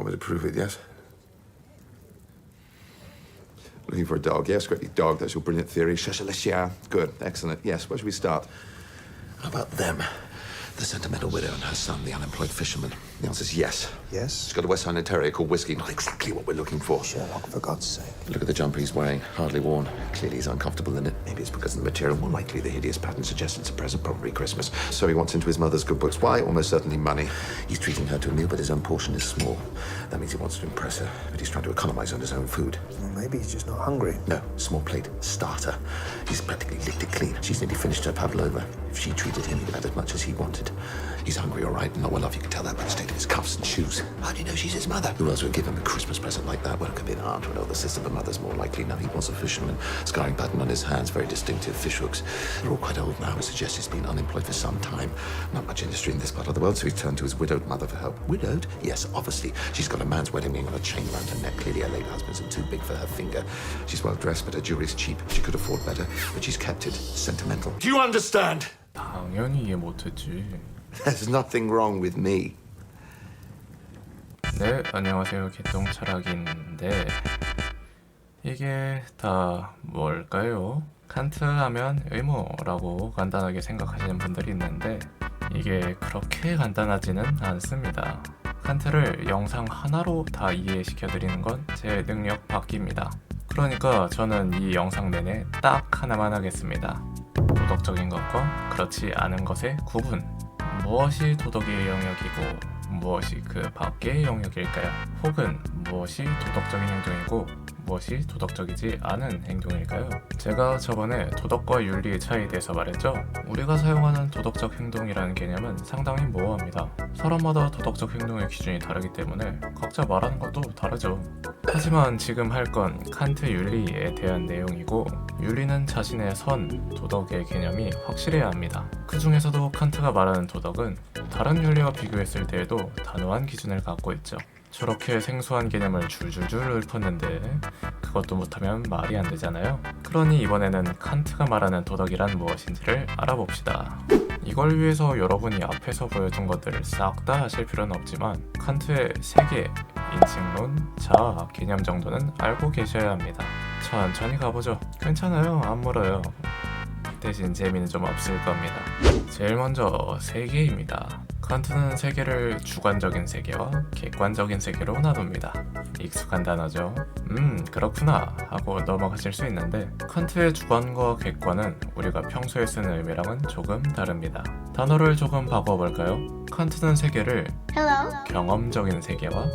me to prove it, yes? Looking for a dog, yes? Great big dog, that's your brilliant theory. Chachalacia. Good, excellent. Yes, where should we start? How about them? The sentimental widow and her son, the unemployed fisherman. The answer's yes. Yes? She's got a West Island Terrier called Whiskey. Not exactly what we're looking for. Sherlock, for God's sake. Look at the jumper he's wearing. Hardly worn. Clearly he's uncomfortable in it. Maybe it's because of the material. More likely the hideous pattern suggests it's a present, probably Christmas. So he wants into his mother's good books. Why? Almost certainly money. He's treating her to a meal, but his own portion is small. That means he wants to impress her, but he's trying to economize on his own food. Well, maybe he's just not hungry. No, small plate, starter. He's practically licked it clean. She's nearly finished her pavlova. If she treated him, he'd have had as much as he wanted. He's hungry, all right, not well off. You can tell that by the state of his cuffs and shoes. How do you know she's his mother? Who else would give him a Christmas present like that? Well, it could be an aunt or an older sister, but mother's more likely. No, he was a fisherman. Scarring pattern on his hands, very distinctive fish hooks. They're all quite old now. It suggests he's been unemployed for some time. Not much industry in this part of the world, so he's turned to his widowed mother for help. Widowed? Yes, obviously. She's got a man's wedding ring on a chain around her neck. Clearly her late husband's too big for her finger. She's well dressed, but her jewelry's cheap. She could afford better, but she's kept it. Sentimental. Do you understand? 당연히 이해 못했지. There's nothing wrong with me. 네, 안녕하세요. 개똥철학인데 이게 다 뭘까요? 칸트 하면 의무라고 간단하게 생각하시는 분들이 있는데 이게 그렇게 간단하지는 않습니다. 칸트를 영상 하나로 다 이해시켜드리는 건 제 능력 밖입니다. 그러니까 저는 이 영상 내내 딱 하나만 하겠습니다. 도덕적인 것과 그렇지 않은 것의 구분. 무엇이 도덕의 영역이고 무엇이 그 밖의 영역일까요? 혹은 무엇이 도덕적인 행동이고 무엇이 도덕적이지 않은 행동일까요? 제가 저번에 도덕과 윤리의 차이에 대해서 말했죠? 우리가 사용하는 도덕적 행동이라는 개념은 상당히 모호합니다. 사람마다 도덕적 행동의 기준이 다르기 때문에 각자 말하는 것도 다르죠. 하지만 지금 할 건 칸트 윤리에 대한 내용이고 윤리는 자신의 선, 도덕의 개념이 확실해야 합니다. 그 중에서도 칸트가 말하는 도덕은 다른 윤리와 비교했을 때에도 단호한 기준을 갖고 있죠. 저렇게 생소한 개념을 줄줄줄 읊었는데 그것도 못하면 말이 안 되잖아요. 그러니 이번에는 칸트가 말하는 도덕이란 무엇인지를 알아봅시다. 이걸 위해서 여러분이 앞에서 보여준 것들을 싹 다 하실 필요는 없지만 칸트의 세계, 인칭론, 자아, 개념 정도는 알고 계셔야 합니다. 천천히 가보죠. 괜찮아요, 안 물어요. 대신 재미는 좀 없을 겁니다. 제일 먼저 세계입니다. 칸트는 세계를 주관적인 세계와 객관적인 세계로 나눕니다. 익숙한 단어죠. 그렇구나 하고 넘어가실 수 있는데 칸트의 주관과 객관은 우리가 평소에 쓰는 의미랑은 조금 다릅니다. 단어를 조금 바꿔볼까요? 칸트는 세계를 경험적인 세계와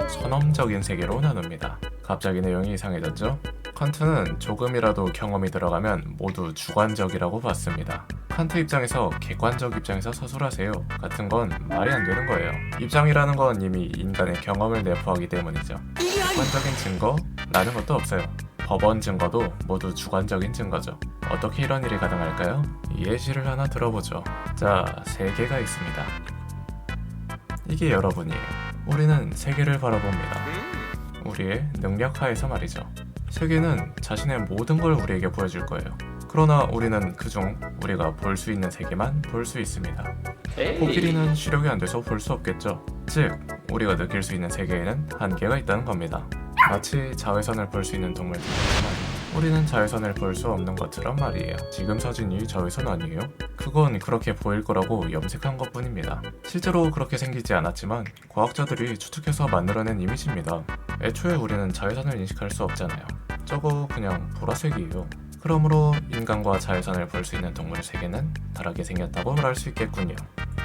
선험적인 세계로 나눕니다. 갑자기 내용이 이상해졌죠? 칸트는 조금이라도 경험이 들어가면 모두 주관적이라고 봤습니다. 칸트 입장에서 객관적 입장에서 서술하세요 같은 건 말이 안 되는 거예요. 입장이라는 건 이미 인간의 경험을 내포하기 때문이죠. 객관적인 증거라는 것도 없어요. 법원 증거도 모두 주관적인 증거죠. 어떻게 이런 일이 가능할까요? 예시를 하나 들어보죠. 자, 세계가 있습니다. 이게 여러분이에요. 우리는 세계를 바라봅니다. 우리의 능력 하에서 말이죠. 세계는 자신의 모든 걸 우리에게 보여줄 거예요. 그러나 우리는 그중 우리가 볼 수 있는 세계만 볼 수 있습니다. 코끼리는視力이 안 돼서 볼 수 없겠죠. 즉, 우리가 느낄 수 있는 세계에는 한계가 있다는 겁니다. 마치 자외선을 볼 수 있는 동물들이지만 우리는 자외선을 볼 수 없는 것처럼 말이에요. 지금 사진이 자외선 아니에요? 그건 그렇게 보일 거라고 염색한 것뿐입니다. 실제로 그렇게 생기지 않았지만 과학자들이 추측해서 만들어낸 이미지입니다. 애초에 우리는 자외선을 인식할 수 없잖아요. 저거 그냥 보라색이에요. 그러므로 인간과 자외선을 볼 수 있는 동물 세계는 다르게 생겼다고 말할 수 있겠군요.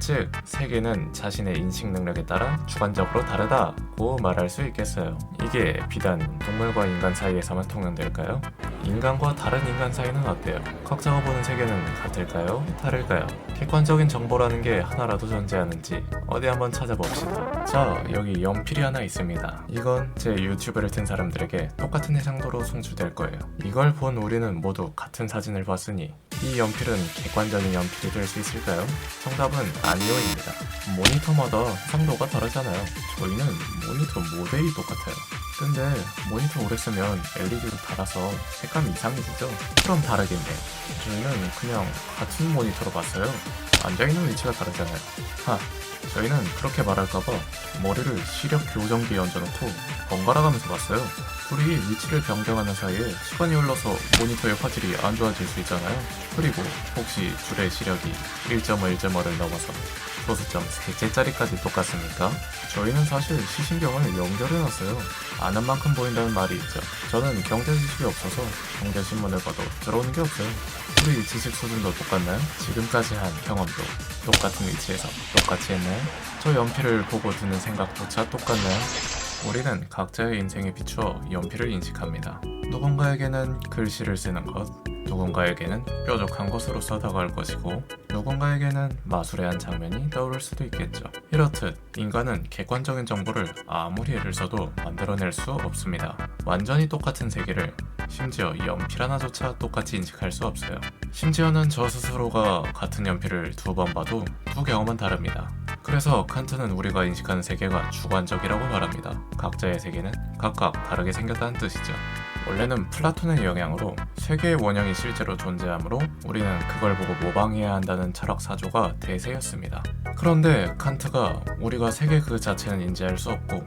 즉, 세계는 자신의 인식 능력에 따라 주관적으로 다르다고 말할 수 있겠어요. 이게 비단 동물과 인간 사이에서만 통용될까요? 인간과 다른 인간 사이는 어때요? 각자가 보는 세계는 같을까요? 다를까요? 객관적인 정보라는 게 하나라도 존재하는지 어디 한번 찾아봅시다. 자, 여기 연필이 하나 있습니다. 이건 제 유튜브를 튼 사람들에게 똑같은 해상도로 송출될 거예요. 이걸 본 우리는 모두 같은 사진을 봤으니 이 연필은 객관적인 연필이 될 수 있을까요? 정답은 아니오입니다. 모니터마다 해상도가 다르잖아요. 저희는 모니터 모델이 똑같아요. 근데 모니터 오래 쓰면 LED로 달아서 색감이 이상해지죠? 그럼 다르겠네. 저희는 그냥 같은 모니터로 봤어요. 앉아있는 위치가 다르잖아요. 저희는 그렇게 말할까봐 머리를 시력 교정기에 얹어놓고 번갈아 가면서 봤어요. 둘이 위치를 변경하는 사이에 시간이 흘러서 모니터의 화질이 안 좋아질 수 있잖아요. 그리고 혹시 둘의 시력이 1.5를 넘어서 소수점 3개짜리까지 똑같습니까? 저희는 사실 시신경을 연결해놨어요. 아는 만큼 보인다는 말이 있죠. 저는 경제 지식이 없어서 경제신문을 봐도 들어오는 게 없어요. 우리 지식 수준도 똑같나요? 지금까지 한 경험도 똑같은 위치에서 똑같이 했나요? 저 연필을 보고 드는 생각조차 똑같나요? 우리는 각자의 인생에 비추어 연필을 인식합니다. 누군가에게는 글씨를 쓰는 것, 누군가에게는 뾰족한 것으로서 다가올 것이고 누군가에게는 마술의 한 장면이 떠오를 수도 있겠죠. 이렇듯 인간은 객관적인 정보를 아무리 애를 써도 만들어낼 수 없습니다. 완전히 똑같은 세계를 심지어 연필 하나조차 똑같이 인식할 수 없어요. 심지어는 저 스스로가 같은 연필을 2번 봐도 두 경험은 다릅니다. 그래서 칸트는 우리가 인식하는 세계가 주관적이라고 말합니다. 각자의 세계는 각각 다르게 생겼다는 뜻이죠. 원래는 플라톤의 영향으로 세계의 원형이 실제로 존재하므로 우리는 그걸 보고 모방해야 한다는 철학 사조가 대세였습니다. 그런데 칸트가 우리가 세계 그 자체는 인지할 수 없고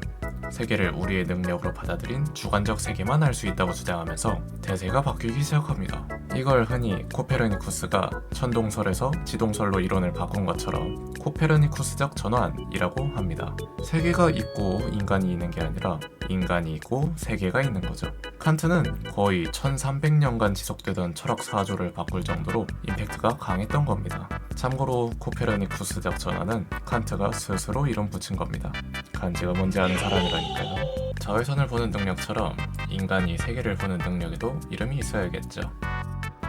세계를 우리의 능력으로 받아들인 주관적 세계만 알 수 있다고 주장하면서 대세가 바뀌기 시작합니다. 이걸 흔히 코페르니쿠스가 천동설에서 지동설로 이론을 바꾼 것처럼 코페르니쿠스적 전환이라고 합니다. 세계가 있고 인간이 있는 게 아니라 인간이 있고 세계가 있는 거죠. 칸트는 거의 1300년간 지속되던 철학 사조를 바꿀 정도로 임팩트가 강했던 겁니다. 참고로 코페르니쿠스적 전환은 칸트가 스스로 이름 붙인 겁니다. 간지가 뭔지 아는 사람이라니까요. 자외선을 보는 능력처럼 인간이 세계를 보는 능력에도 이름이 있어야겠죠.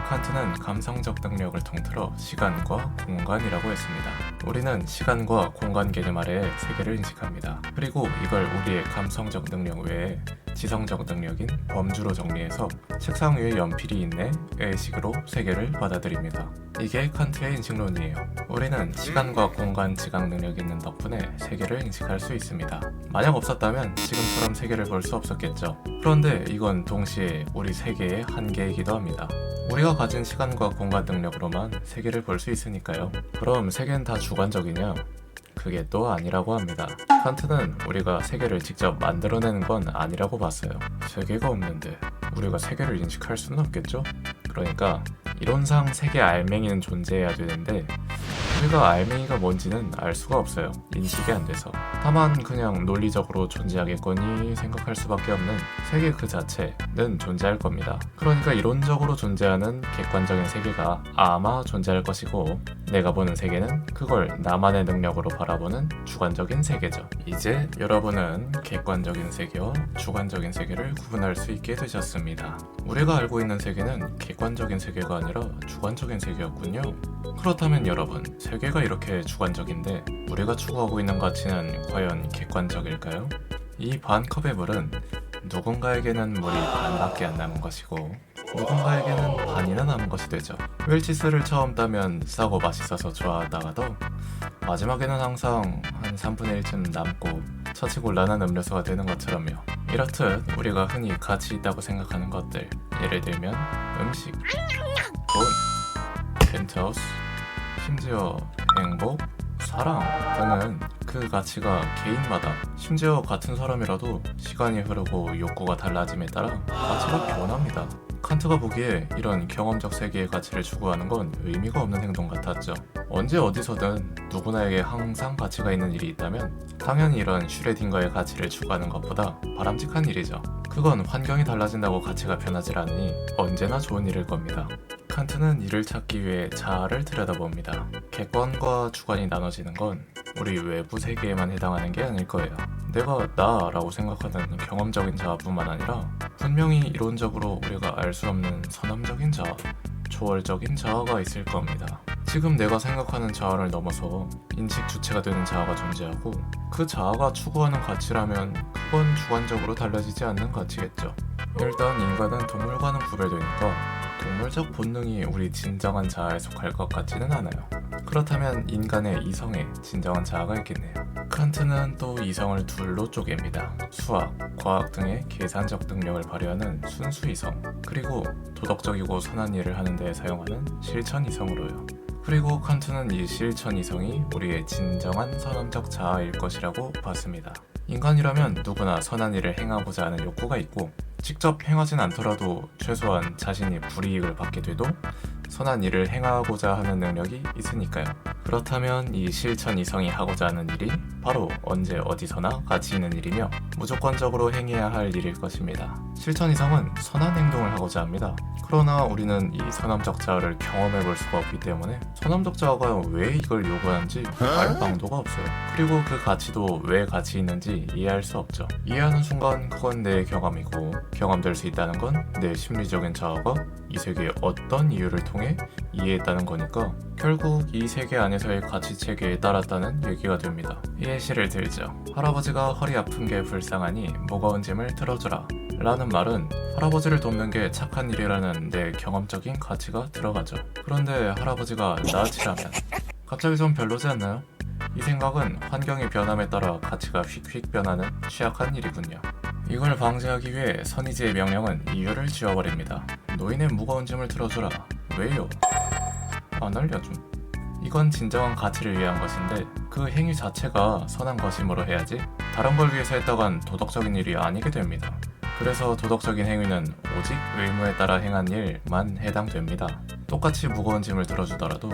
칸트는 감성적 능력을 통틀어 시간과 공간이라고 했습니다. 우리는 시간과 공간 개념 아래에 세계를 인식합니다. 그리고 이걸 우리의 감성적 능력 외에 지성적 능력인 범주로 정리해서 책상 위에 연필이 있네의 식으로 세계를 받아들입니다. 이게 칸트의 인식론이에요. 우리는 시간과 공간 지각 능력이 있는 덕분에 세계를 인식할 수 있습니다. 만약 없었다면 지금처럼 세계를 볼 수 없었겠죠. 그런데 이건 동시에 우리 세계의 한계이기도 합니다. 우리가 가진 시간과 공간 능력으로만 세계를 볼 수 있으니까요. 그럼 세계는 다 주관적이냐? 그게 또 아니라고 합니다. 칸트는 우리가 세계를 직접 만들어내는 건 아니라고 봤어요. 세계가 없는데 우리가 세계를 인식할 수는 없겠죠? 그러니까 이론상 세계 알맹이는 존재해야 되는데 우리가 알맹이가 뭔지는 알 수가 없어요. 인식이 안 돼서. 다만 그냥 논리적으로 존재하겠거니 생각할 수밖에 없는 세계 그 자체는 존재할 겁니다. 그러니까 이론적으로 존재하는 객관적인 세계가 아마 존재할 것이고 내가 보는 세계는 그걸 나만의 능력으로 바라보는 주관적인 세계죠. 이제 여러분은 객관적인 세계와 주관적인 세계를 구분할 수 있게 되셨습니다. 우리가 알고 있는 세계는 객관적인 세계가 아니라 주관적인 세계였군요. 그렇다면 여러분, 세계가 이렇게 주관적인데 우리가 추구하고 있는 가치는 과연 객관적일까요? 이 반컵의 물은 누군가에게는 물이 반밖에 안 남은 것이고 누군가에게는 반이나 남은 것이 되죠. 웰치스를 처음 따면 싸고 맛있어서 좋아하다가도 마지막에는 항상 한 3분의 1쯤 남고 처치곤란한 음료수가 되는 것처럼요. 이렇듯 우리가 흔히 가치 있다고 생각하는 것들, 예를 들면 음식, 돈, 펜트하우스, 심지어 행복, 사랑 등은 그 가치가 개인마다, 심지어 같은 사람이라도 시간이 흐르고 욕구가 달라짐에 따라 가치가 변합니다. 칸트가 보기에 이런 경험적 세계의 가치를 추구하는 건 의미가 없는 행동 같았죠. 언제 어디서든 누구나에게 항상 가치가 있는 일이 있다면 당연히 이런 슈레딩거의 가치를 추구하는 것보다 바람직한 일이죠. 그건 환경이 달라진다고 가치가 변하질 않으니 언제나 좋은 일일 겁니다. 칸트는 이를 찾기 위해 자아를 들여다봅니다. 객관과 주관이 나눠지는 건 우리 외부 세계에만 해당하는 게 아닐 거예요. 내가 나라고 생각하는 경험적인 자아뿐만 아니라 분명히 이론적으로 우리가 알 수 없는 선함적인 자아, 초월적인 자아가 있을 겁니다. 지금 내가 생각하는 자아를 넘어서 인식 주체가 되는 자아가 존재하고 그 자아가 추구하는 가치라면 그건 주관적으로 달라지지 않는 가치겠죠. 일단 인간은 동물과는 구별되니까 동물적 본능이 우리 진정한 자아에 속할 것 같지는 않아요. 그렇다면 인간의 이성에 진정한 자아가 있겠네요. 칸트는 또 이성을 둘로 쪼갭니다. 수학, 과학 등의 계산적 능력을 발휘하는 순수 이성, 그리고 도덕적이고 선한 일을 하는 데 사용하는 실천 이성으로요. 그리고 칸트는 이 실천 이성이 우리의 진정한 선언적 자아일 것이라고 봤습니다. 인간이라면 누구나 선한 일을 행하고자 하는 욕구가 있고, 직접 행하진 않더라도 최소한 자신이 불이익을 받게 돼도 선한 일을 행하고자 하는 능력이 있으니까요. 그렇다면 이 실천 이성이 하고자 하는 일이 바로 언제 어디서나 가치 있는 일이며 무조건적으로 행해야 할 일일 것입니다. 실천 이성은 선한 행동을 하고자 합니다. 그러나 우리는 이 선함적 자아를 경험해 볼 수가 없기 때문에 선함적 자아가 왜 이걸 요구하는지 알 방도가 없어요. 그리고 그 가치도 왜 가치 있는지 이해할 수 없죠. 이해하는 순간 그건 내 경험이고, 경험될 수 있다는 건 내 심리적인 자아가 이 세계의 어떤 이유를 통해 이해했다는 거니까 결국 이 세계 안에서의 가치 체계에 따랐다는 얘기가 됩니다. 예시를 들죠. 할아버지가 허리 아픈 게 불쌍하니 무거운 짐을 들어주라 라는 말은 할아버지를 돕는 게 착한 일이라는 내 경험적인 가치가 들어가죠. 그런데 할아버지가 나치라면 갑자기 좀 별로지 않나요? 이 생각은 환경의 변함에 따라 가치가 휙휙 변하는 취약한 일이군요. 이걸 방지하기 위해 선의지의 명령은 이유를 지워버립니다. 노인의 무거운 짐을 들어주라. 왜요? 안 알려줌. 이건 진정한 가치를 위한 것인데 그 행위 자체가 선한 것이므로 해야지 다른 걸 위해서 했다간 도덕적인 일이 아니게 됩니다. 그래서 도덕적인 행위는 오직 의무에 따라 행한 일만 해당됩니다. 똑같이 무거운 짐을 들어주더라도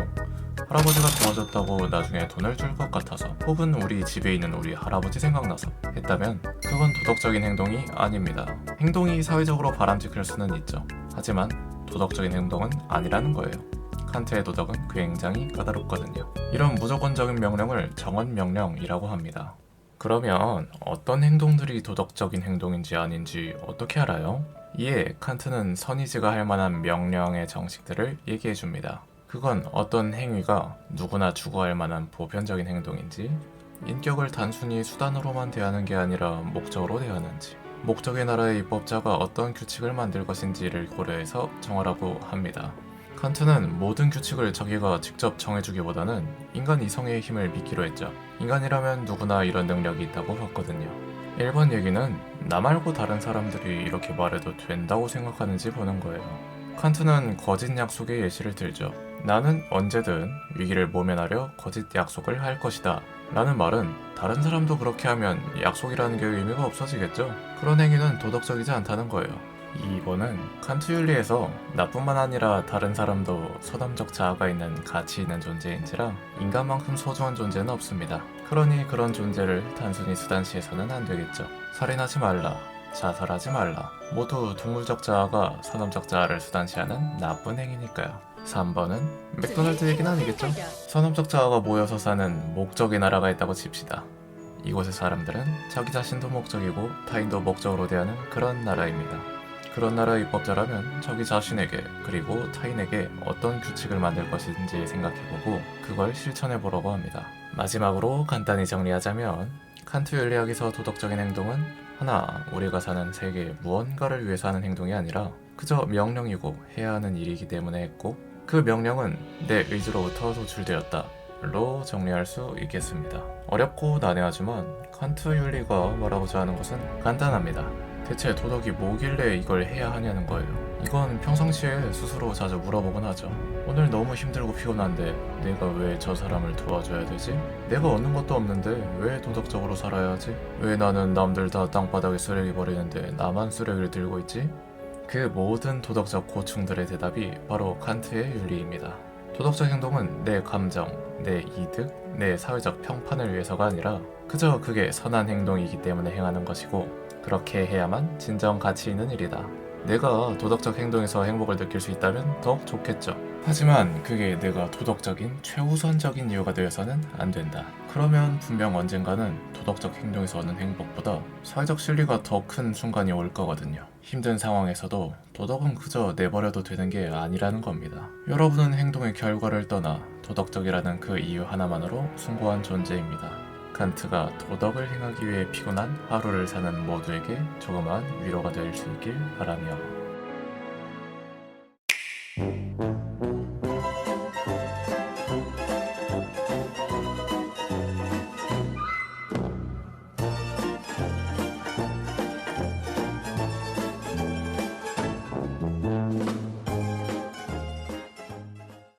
할아버지가 도와줬다고 나중에 돈을 줄 것 같아서, 혹은 우리 집에 있는 우리 할아버지 생각나서 했다면 그건 도덕적인 행동이 아닙니다. 행동이 사회적으로 바람직할 수는 있죠. 하지만 도덕적인 행동은 아니라는 거예요. 칸트의 도덕은 굉장히 까다롭거든요. 이런 무조건적인 명령을 정언명령이라고 합니다. 그러면 어떤 행동들이 도덕적인 행동인지 아닌지 어떻게 알아요? 이에 칸트는 선의지가 할 만한 명령의 정식들을 얘기해줍니다. 그건 어떤 행위가 누구나 추구할 만한 보편적인 행동인지, 인격을 단순히 수단으로만 대하는 게 아니라 목적으로 대하는지, 목적의 나라의 입법자가 어떤 규칙을 만들 것인지를 고려해서 정하라고 합니다. 칸트는 모든 규칙을 자기가 직접 정해주기보다는 인간 이성의 힘을 믿기로 했죠. 인간이라면 누구나 이런 능력이 있다고 봤거든요. 1번 얘기는 나 말고 다른 사람들이 이렇게 말해도 된다고 생각하는지 보는 거예요. 칸트는 거짓 약속의 예시를 들죠. 나는 언제든 위기를 모면하려 거짓 약속을 할 것이다 라는 말은 다른 사람도 그렇게 하면 약속이라는 게 의미가 없어지겠죠. 그런 행위는 도덕적이지 않다는 거예요. 2번은 칸트 윤리에서 나뿐만 아니라 다른 사람도 선함적 자아가 있는 가치 있는 존재인지라 인간만큼 소중한 존재는 없습니다. 그러니 그런 존재를 단순히 수단시해서는 안 되겠죠. 살인하지 말라, 자살하지 말라, 모두 동물적 자아가 선함적 자아를 수단시하는 나쁜 행위니까요. 3번은 맥도날드 얘기는 아니겠죠? 선함적 자아가 모여서 사는 목적의 나라가 있다고 칩시다. 이곳의 사람들은 자기 자신도 목적이고 타인도 목적으로 대하는 그런 나라입니다. 그런 나라의 입법자라면 자기 자신에게 그리고 타인에게 어떤 규칙을 만들 것인지 생각해보고 그걸 실천해보라고 합니다. 마지막으로 간단히 정리하자면 칸트 윤리학에서 도덕적인 행동은 하나, 우리가 사는 세계의 무언가를 위해서 하는 행동이 아니라 그저 명령이고 해야 하는 일이기 때문에 했고, 그 명령은 내 의지로부터 도출되었다 로 정리할 수 있겠습니다. 어렵고 난해하지만 칸트 윤리가 말하고자 하는 것은 간단합니다. 대체 도덕이 뭐길래 이걸 해야 하냐는 거예요. 이건 평상시에 스스로 자주 물어보곤 하죠. 오늘 너무 힘들고 피곤한데 내가 왜 저 사람을 도와줘야 되지? 내가 얻는 것도 없는데 왜 도덕적으로 살아야 하지? 왜 나는 남들 다 땅바닥에 쓰레기 버리는데 나만 쓰레기를 들고 있지? 그 모든 도덕적 고충들의 대답이 바로 칸트의 윤리입니다. 도덕적 행동은 내 감정, 내 이득, 내 사회적 평판을 위해서가 아니라 그저 그게 선한 행동이기 때문에 행하는 것이고, 그렇게 해야만 진정 가치 있는 일이다. 내가 도덕적 행동에서 행복을 느낄 수 있다면 더욱 좋겠죠. 하지만 그게 내가 도덕적인 최우선적인 이유가 되어서는 안 된다. 그러면 분명 언젠가는 도덕적 행동에서 얻는 행복보다 사회적 실리가 더 큰 순간이 올 거거든요. 힘든 상황에서도 도덕은 그저 내버려도 되는 게 아니라는 겁니다. 여러분은 행동의 결과를 떠나 도덕적이라는 그 이유 하나만으로 숭고한 존재입니다. 칸트가 도덕을 행하기 위해 피곤한 하루를 사는 모두에게 조그마한 위로가 될 수 있길 바라며